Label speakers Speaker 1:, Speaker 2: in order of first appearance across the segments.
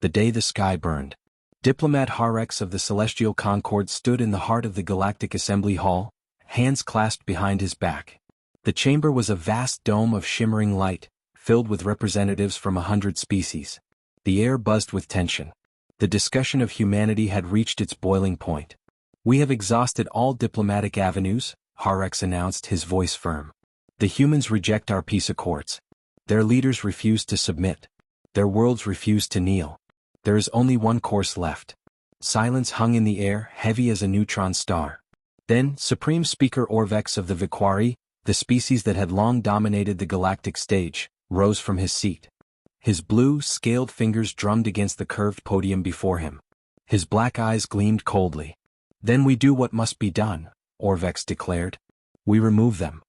Speaker 1: The day the sky burned. Diplomat Harex of the Celestial Concord stood in the heart of the Galactic Assembly Hall, hands clasped behind his back. The chamber was a vast dome of shimmering light, filled with representatives from 100 species. The air buzzed with tension. The discussion of humanity had reached its boiling point. "We have exhausted all diplomatic avenues," Harex announced, his voice firm. "The humans reject our peace accords. Their leaders refuse to submit. Their worlds refuse to kneel. There is only one course left." Silence hung in the air, heavy as a neutron star. Then, Supreme Speaker Orvex of the Viquari, the species that had long dominated the galactic stage, rose from his seat. His blue, scaled fingers drummed against the curved podium before him. His black eyes gleamed coldly. "Then we do what must be done," Orvex declared. "We remove them."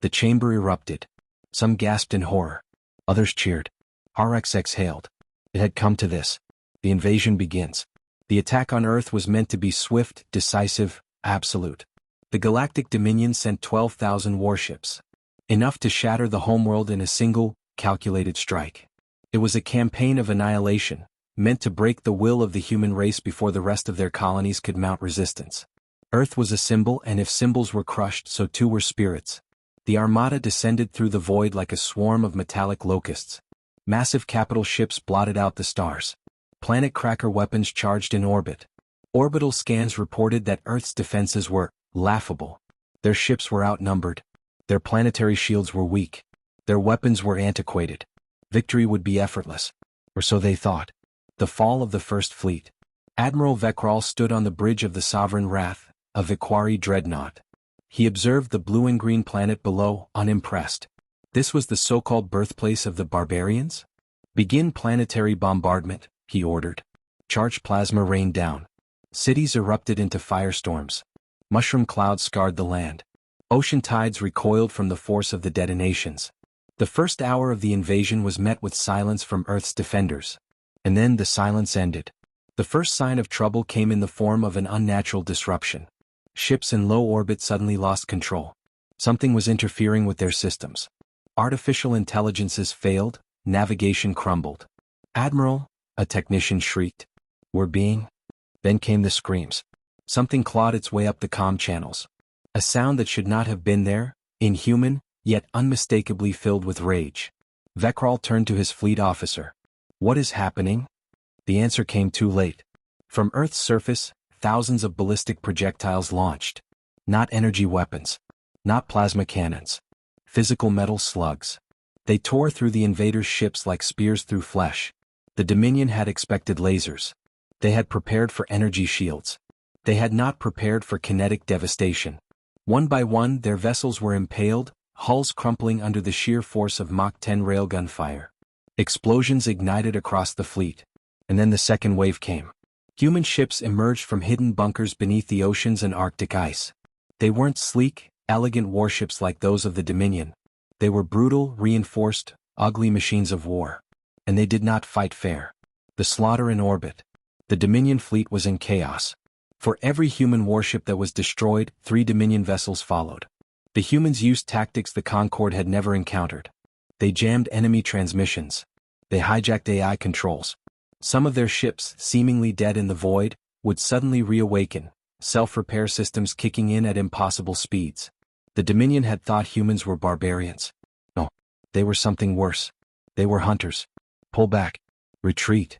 Speaker 1: The chamber erupted. Some gasped in horror. Others cheered. Harex exhaled. It had come to this. The invasion begins. The attack on Earth was meant to be swift, decisive, absolute. The Galactic Dominion sent 12,000 warships. Enough to shatter the homeworld in a single, calculated strike. It was a campaign of annihilation, meant to break the will of the human race before the rest of their colonies could mount resistance. Earth was a symbol, and if symbols were crushed, so too were spirits. The Armada descended through the void like a swarm of metallic locusts. Massive capital ships blotted out the stars. Planet cracker weapons charged in orbit. Orbital scans reported that Earth's defenses were laughable. Their ships were outnumbered. Their planetary shields were weak. Their weapons were antiquated. Victory would be effortless. Or so they thought. The fall of the First Fleet. Admiral Vekral stood on the bridge of the Sovereign Wrath, a Viquari dreadnought. He observed the blue and green planet below, unimpressed. This was the so-called birthplace of the Barbarians? "Begin planetary bombardment," he ordered. Charged plasma rained down. Cities erupted into firestorms. Mushroom clouds scarred the land. Ocean tides recoiled from the force of the detonations. The first hour of the invasion was met with silence from Earth's defenders. And then the silence ended. The first sign of trouble came in the form of an unnatural disruption. Ships in low orbit suddenly lost control. Something was interfering with their systems. Artificial intelligences failed, navigation crumbled. "Admiral," a technician shrieked. "We're being—" Then came the screams. Something clawed its way up the comm channels. A sound that should not have been there, inhuman, yet unmistakably filled with rage. Vekral turned to his fleet officer. "What is happening?" The answer came too late. From Earth's surface, thousands of ballistic projectiles launched. Not energy weapons. Not plasma cannons. Physical metal slugs. They tore through the invaders' ships like spears through flesh. The Dominion had expected lasers. They had prepared for energy shields. They had not prepared for kinetic devastation. One by one, their vessels were impaled, hulls crumpling under the sheer force of Mach 10 railgun fire. Explosions ignited across the fleet. And then the second wave came. Human ships emerged from hidden bunkers beneath the oceans and Arctic ice. They weren't sleek, elegant warships like those of the Dominion. They were brutal, reinforced, ugly machines of war. And they did not fight fair. The slaughter in orbit. The Dominion fleet was in chaos. For every human warship that was destroyed, 3 Dominion vessels followed. The humans used tactics the Concorde had never encountered. They jammed enemy transmissions. They hijacked AI controls. Some of their ships, seemingly dead in the void, would suddenly reawaken, self-repair systems kicking in at impossible speeds. The Dominion had thought humans were barbarians. No, they were something worse. They were hunters. "Pull back. Retreat."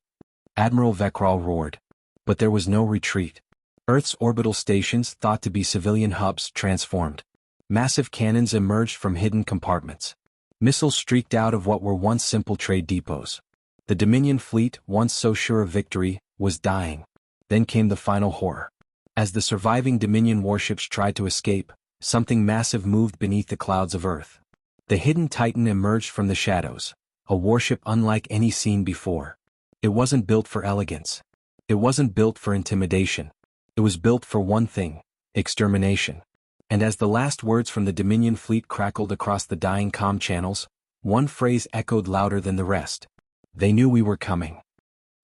Speaker 1: Admiral Vekral roared. But there was no retreat. Earth's orbital stations, thought to be civilian hubs, transformed. Massive cannons emerged from hidden compartments. Missiles streaked out of what were once simple trade depots. The Dominion fleet, once so sure of victory, was dying. Then came the final horror. As the surviving Dominion warships tried to escape, something massive moved beneath the clouds of Earth. The hidden Titan emerged from the shadows, a warship unlike any seen before. It wasn't built for elegance. It wasn't built for intimidation. It was built for one thing: extermination. And as the last words from the Dominion fleet crackled across the dying comm channels, one phrase echoed louder than the rest. "They knew we were coming."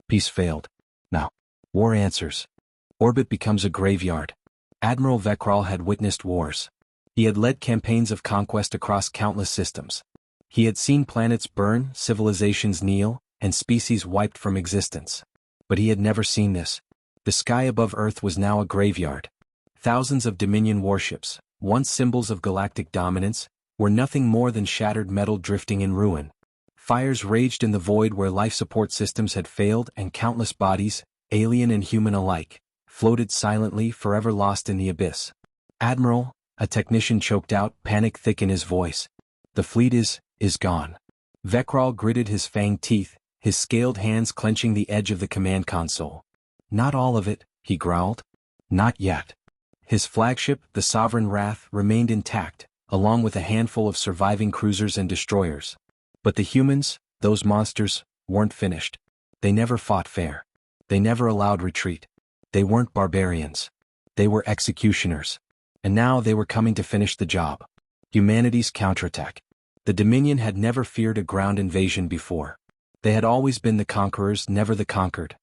Speaker 1: Peace failed. Now, war answers. Orbit becomes a graveyard. Admiral Vekral had witnessed wars. He had led campaigns of conquest across countless systems. He had seen planets burn, civilizations kneel, and species wiped from existence. But he had never seen this. The sky above Earth was now a graveyard. Thousands of Dominion warships, once symbols of galactic dominance, were nothing more than shattered metal drifting in ruin. Fires raged in the void where life support systems had failed, and countless bodies, alien and human alike, floated silently, forever lost in the abyss. "Admiral," a technician choked out, panic thick in his voice. "The fleet is gone." Vekral gritted his fanged teeth, his scaled hands clenching the edge of the command console. "Not all of it," he growled. "Not yet." His flagship, the Sovereign Wrath, remained intact, along with a handful of surviving cruisers and destroyers. But the humans, those monsters, weren't finished. They never fought fair. They never allowed retreat. They weren't barbarians. They were executioners. And now they were coming to finish the job. Humanity's counterattack. The Dominion had never feared a ground invasion before. They had always been the conquerors, never the conquered.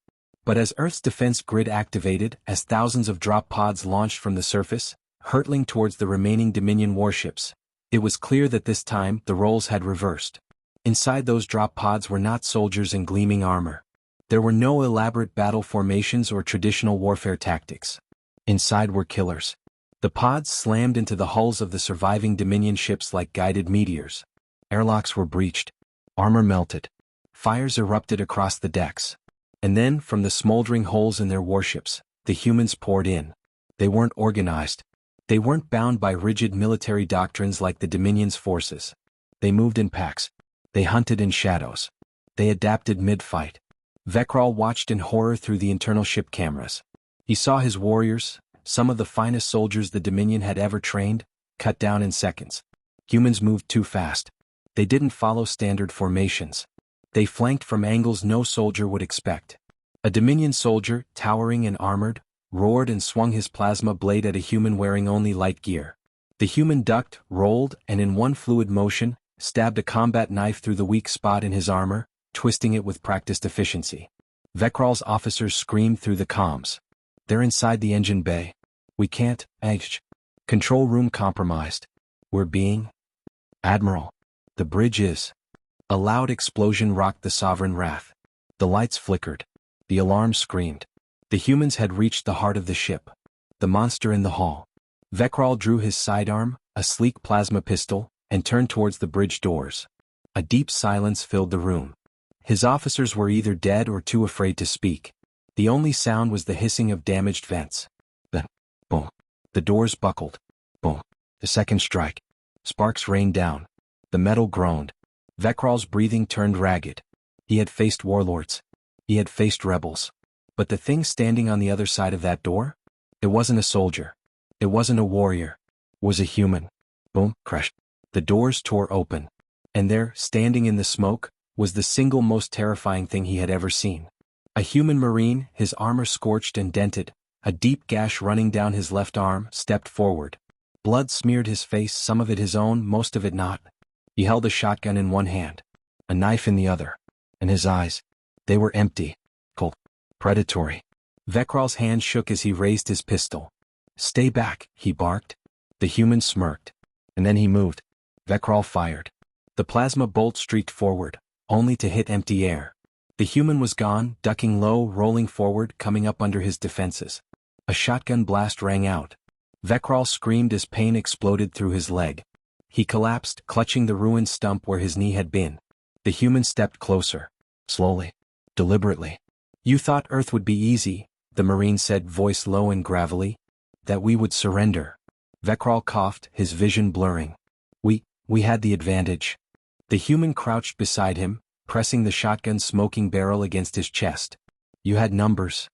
Speaker 1: But as Earth's defense grid activated, as thousands of drop pods launched from the surface, hurtling towards the remaining Dominion warships, it was clear that this time the roles had reversed. Inside those drop pods were not soldiers in gleaming armor. There were no elaborate battle formations or traditional warfare tactics. Inside were killers. The pods slammed into the hulls of the surviving Dominion ships like guided meteors. Airlocks were breached. Armor melted. Fires erupted across the decks. And then, from the smoldering holes in their warships, the humans poured in. They weren't organized. They weren't bound by rigid military doctrines like the Dominion's forces. They moved in packs. They hunted in shadows. They adapted mid-fight. Vekral watched in horror through the internal ship cameras. He saw his warriors, some of the finest soldiers the Dominion had ever trained, cut down in seconds. Humans moved too fast. They didn't follow standard formations. They flanked from angles no soldier would expect. A Dominion soldier, towering and armored, roared and swung his plasma blade at a human wearing only light gear. The human ducked, rolled, and in one fluid motion, stabbed a combat knife through the weak spot in his armor, twisting it with practiced efficiency. Vekral's officers screamed through the comms. "They're inside the engine bay. We can't, Control room compromised. We're being..." "Admiral. The bridge is..." A loud explosion rocked the Sovereign Wrath. The lights flickered. The alarm screamed. The humans had reached the heart of the ship. The monster in the hall. Vekral drew his sidearm, a sleek plasma pistol, and turned towards the bridge doors. A deep silence filled the room. His officers were either dead or too afraid to speak. The only sound was the hissing of damaged vents. Then, boom. The doors buckled. Boom. The second strike. Sparks rained down. The metal groaned. Vekral's breathing turned ragged. He had faced warlords. He had faced rebels. But the thing standing on the other side of that door? It wasn't a soldier. It wasn't a warrior. It was a human. Boom, crash. The doors tore open. And there, standing in the smoke, was the single most terrifying thing he had ever seen. A human marine, his armor scorched and dented, a deep gash running down his left arm, stepped forward. Blood smeared his face, some of it his own, most of it not. He held a shotgun in one hand, a knife in the other, and his eyes, they were empty, cold, predatory. Vekral's hand shook as he raised his pistol. "Stay back," he barked. The human smirked. And then he moved. Vekral fired. The plasma bolt streaked forward, only to hit empty air. The human was gone, ducking low, rolling forward, coming up under his defenses. A shotgun blast rang out. Vekral screamed as pain exploded through his leg. He collapsed, clutching the ruined stump where his knee had been. The human stepped closer. Slowly. Deliberately. "You thought Earth would be easy," the Marine said, voice low and gravelly. "That we would surrender." Vekral coughed, his vision blurring. We had the advantage." The human crouched beside him, pressing the shotgun's smoking barrel against his chest. "You had numbers."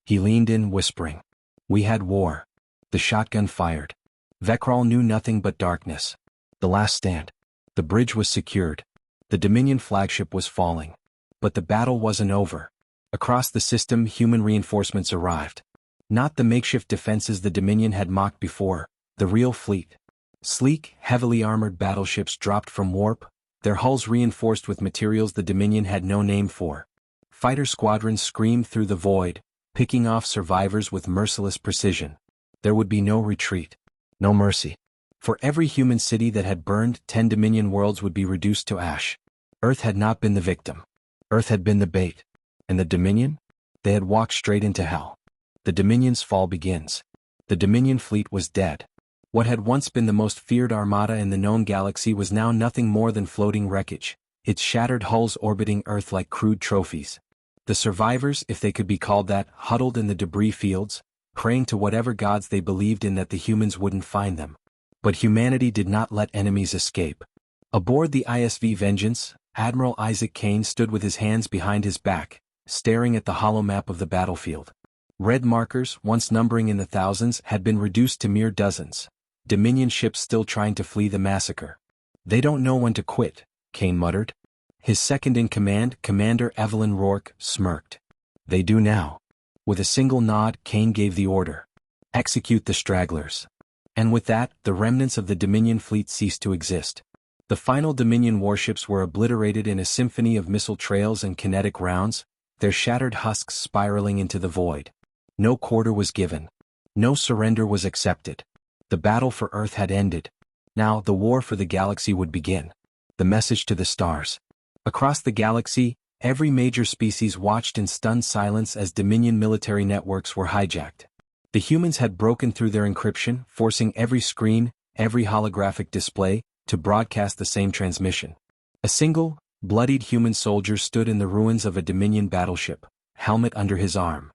Speaker 1: He leaned in, whispering. "We had war." The shotgun fired. Vekral knew nothing but darkness. The last stand. The bridge was secured. The Dominion flagship was falling. But the battle wasn't over. Across the system, human reinforcements arrived. Not the makeshift defenses the Dominion had mocked before, the real fleet. Sleek, heavily armored battleships dropped from warp, their hulls reinforced with materials the Dominion had no name for. Fighter squadrons screamed through the void, picking off survivors with merciless precision. There would be no retreat. No mercy. For every human city that had burned, 10 Dominion worlds would be reduced to ash. Earth had not been the victim. Earth had been the bait. And the Dominion? They had walked straight into hell. The Dominion's fall begins. The Dominion fleet was dead. What had once been the most feared armada in the known galaxy was now nothing more than floating wreckage, its shattered hulls orbiting Earth like crude trophies. The survivors, if they could be called that, huddled in the debris fields, praying to whatever gods they believed in that the humans wouldn't find them. But humanity did not let enemies escape. Aboard the ISV Vengeance, Admiral Isaac Kane stood with his hands behind his back, staring at the hollow map of the battlefield. Red markers, once numbering in the thousands, had been reduced to mere dozens. Dominion ships still trying to flee the massacre. "They don't know when to quit," Kane muttered. His second-in-command, Commander Evelyn Rourke, smirked. "They do now." With a single nod, Kane gave the order. "Execute the stragglers." And with that, the remnants of the Dominion fleet ceased to exist. The final Dominion warships were obliterated in a symphony of missile trails and kinetic rounds, their shattered husks spiraling into the void. No quarter was given. No surrender was accepted. The battle for Earth had ended. Now the war for the galaxy would begin. The message to the stars. Across the galaxy, every major species watched in stunned silence as Dominion military networks were hijacked. The humans had broken through their encryption, forcing every screen, every holographic display, to broadcast the same transmission. A single, bloodied human soldier stood in the ruins of a Dominion battleship, helmet under his arm.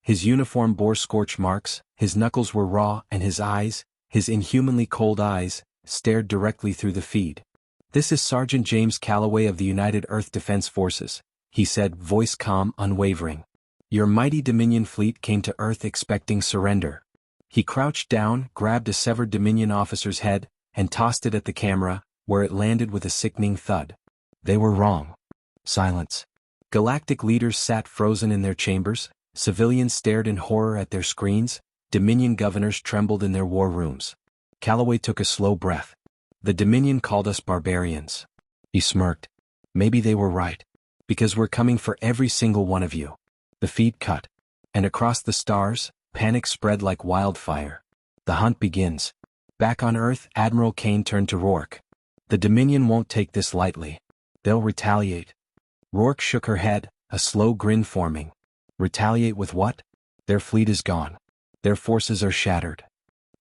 Speaker 1: His uniform bore scorch marks, his knuckles were raw, and his eyes, his inhumanly cold eyes, stared directly through the feed. "This is Sergeant James Calloway of the United Earth Defense Forces," he said, voice calm, unwavering. "Your mighty Dominion fleet came to Earth expecting surrender." He crouched down, grabbed a severed Dominion officer's head, and tossed it at the camera, where it landed with a sickening thud. They were wrong. Silence. Galactic leaders sat frozen in their chambers, civilians stared in horror at their screens, Dominion governors trembled in their war rooms. Calloway took a slow breath. "The Dominion called us barbarians." He smirked. "Maybe they were right. Because we're coming for every single one of you." The feed cut. And across the stars, panic spread like wildfire. "The hunt begins." Back on Earth, Admiral Kane turned to Rourke. "The Dominion won't take this lightly. They'll retaliate." Rourke shook her head, a slow grin forming. "Retaliate with what? Their fleet is gone. Their forces are shattered.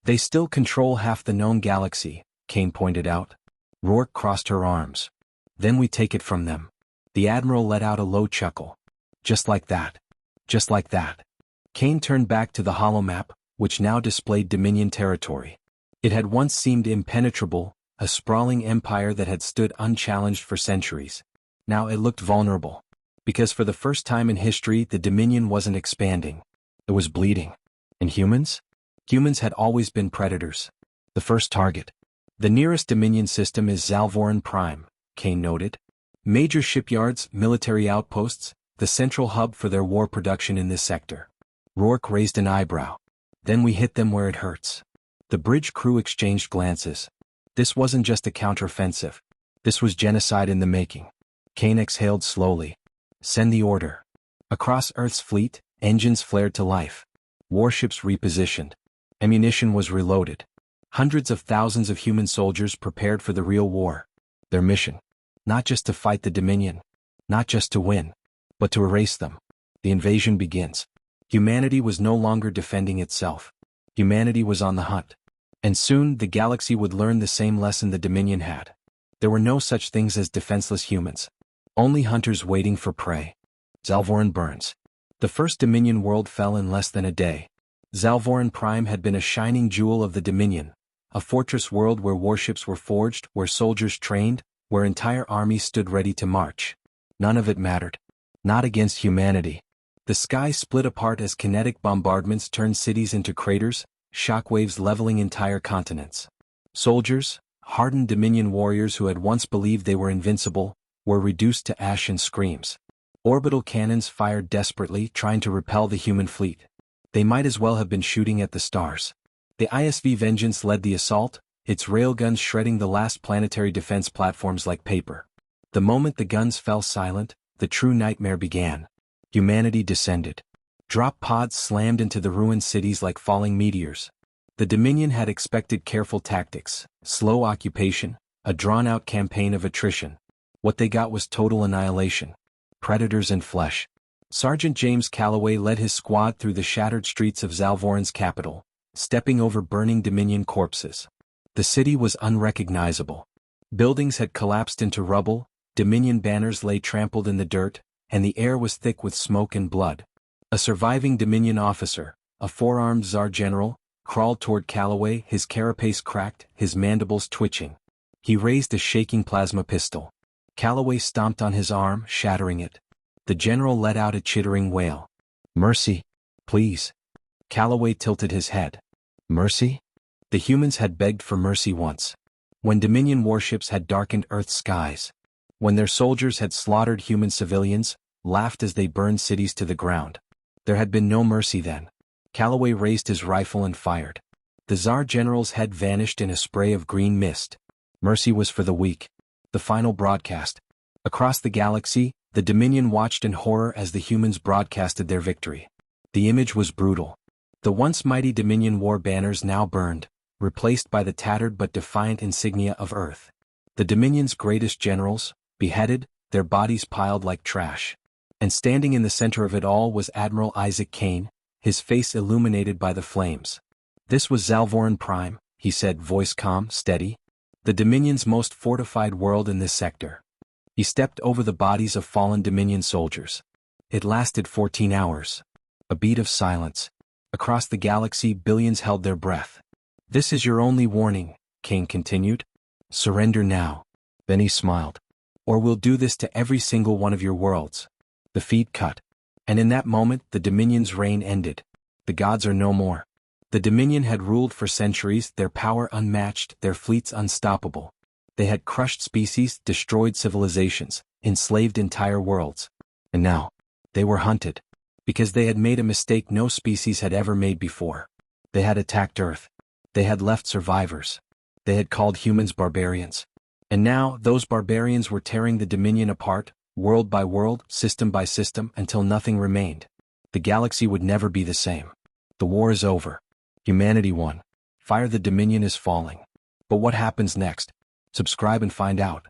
Speaker 1: They still control half the known galaxy," Kane pointed out. Rourke crossed her arms. "Then we take it from them." The Admiral let out a low chuckle. "Just like that. Just like that." Kane turned back to the holomap, which now displayed Dominion territory. It had once seemed impenetrable, a sprawling empire that had stood unchallenged for centuries. Now it looked vulnerable. Because for the first time in history, the Dominion wasn't expanding. It was bleeding. And humans? Humans had always been predators. The first target. "The nearest Dominion system is Zalvoran Prime," Kane noted. "Major shipyards, military outposts, the central hub for their war production in this sector." Rourke raised an eyebrow. "Then we hit them where it hurts." The bridge crew exchanged glances. This wasn't just a counteroffensive. This was genocide in the making. Kane exhaled slowly. "Send the order." Across Earth's fleet, engines flared to life. Warships repositioned. Ammunition was reloaded. Hundreds of thousands of human soldiers prepared for the real war. Their mission. Not just to fight the Dominion. Not just to win. But to erase them. The invasion begins. Humanity was no longer defending itself. Humanity was on the hunt. And soon the galaxy would learn the same lesson the Dominion had. There were no such things as defenseless humans. Only hunters waiting for prey. Zalvoran burns. The first Dominion world fell in less than a day. Zalvoran Prime had been a shining jewel of the Dominion, a fortress world where warships were forged, where soldiers trained, where entire armies stood ready to march. None of it mattered. Not against humanity. The sky split apart as kinetic bombardments turned cities into craters, shockwaves leveling entire continents. Soldiers, hardened Dominion warriors who had once believed they were invincible, were reduced to ash and screams. Orbital cannons fired desperately, trying to repel the human fleet. They might as well have been shooting at the stars. The ISV Vengeance led the assault, its railguns shredding the last planetary defense platforms like paper. The moment the guns fell silent, the true nightmare began. Humanity descended. Drop pods slammed into the ruined cities like falling meteors. The Dominion had expected careful tactics, slow occupation, a drawn-out campaign of attrition. What they got was total annihilation. Predators and flesh. Sergeant James Calloway led his squad through the shattered streets of Zalvoran's capital, stepping over burning Dominion corpses. The city was unrecognizable. Buildings had collapsed into rubble, Dominion banners lay trampled in the dirt, and the air was thick with smoke and blood. A surviving Dominion officer, a four-armed Tsar general, crawled toward Calloway, his carapace cracked, his mandibles twitching. He raised a shaking plasma pistol. Calloway stomped on his arm, shattering it. The general let out a chittering wail. "Mercy, please." Calloway tilted his head. "Mercy?" The humans had begged for mercy once. When Dominion warships had darkened Earth's skies. When their soldiers had slaughtered human civilians, laughed as they burned cities to the ground. There had been no mercy then. Calloway raised his rifle and fired. The Tsar general's head vanished in a spray of green mist. Mercy was for the weak. The final broadcast. Across the galaxy, the Dominion watched in horror as the humans broadcasted their victory. The image was brutal. The once mighty Dominion war banners now burned, replaced by the tattered but defiant insignia of Earth. The Dominion's greatest generals, beheaded, their bodies piled like trash. And standing in the center of it all was Admiral Isaac Kane, his face illuminated by the flames. "This was Zalvoran Prime," he said, voice calm, steady. "The Dominion's most fortified world in this sector." He stepped over the bodies of fallen Dominion soldiers. It lasted 14 hours. A beat of silence. Across the galaxy, billions held their breath. "This is your only warning," Kane continued. "Surrender now." Then he smiled. "Or we'll do this to every single one of your worlds." The feed cut. And in that moment, the Dominion's reign ended. The gods are no more. The Dominion had ruled for centuries, their power unmatched, their fleets unstoppable. They had crushed species, destroyed civilizations, enslaved entire worlds. And now, they were hunted. Because they had made a mistake no species had ever made before. They had attacked Earth. They had left survivors. They had called humans barbarians. And now, those barbarians were tearing the Dominion apart, world by world, system by system, until nothing remained. The galaxy would never be the same. The war is over. Humanity won. Fire the Dominion is falling. But what happens next? Subscribe and find out.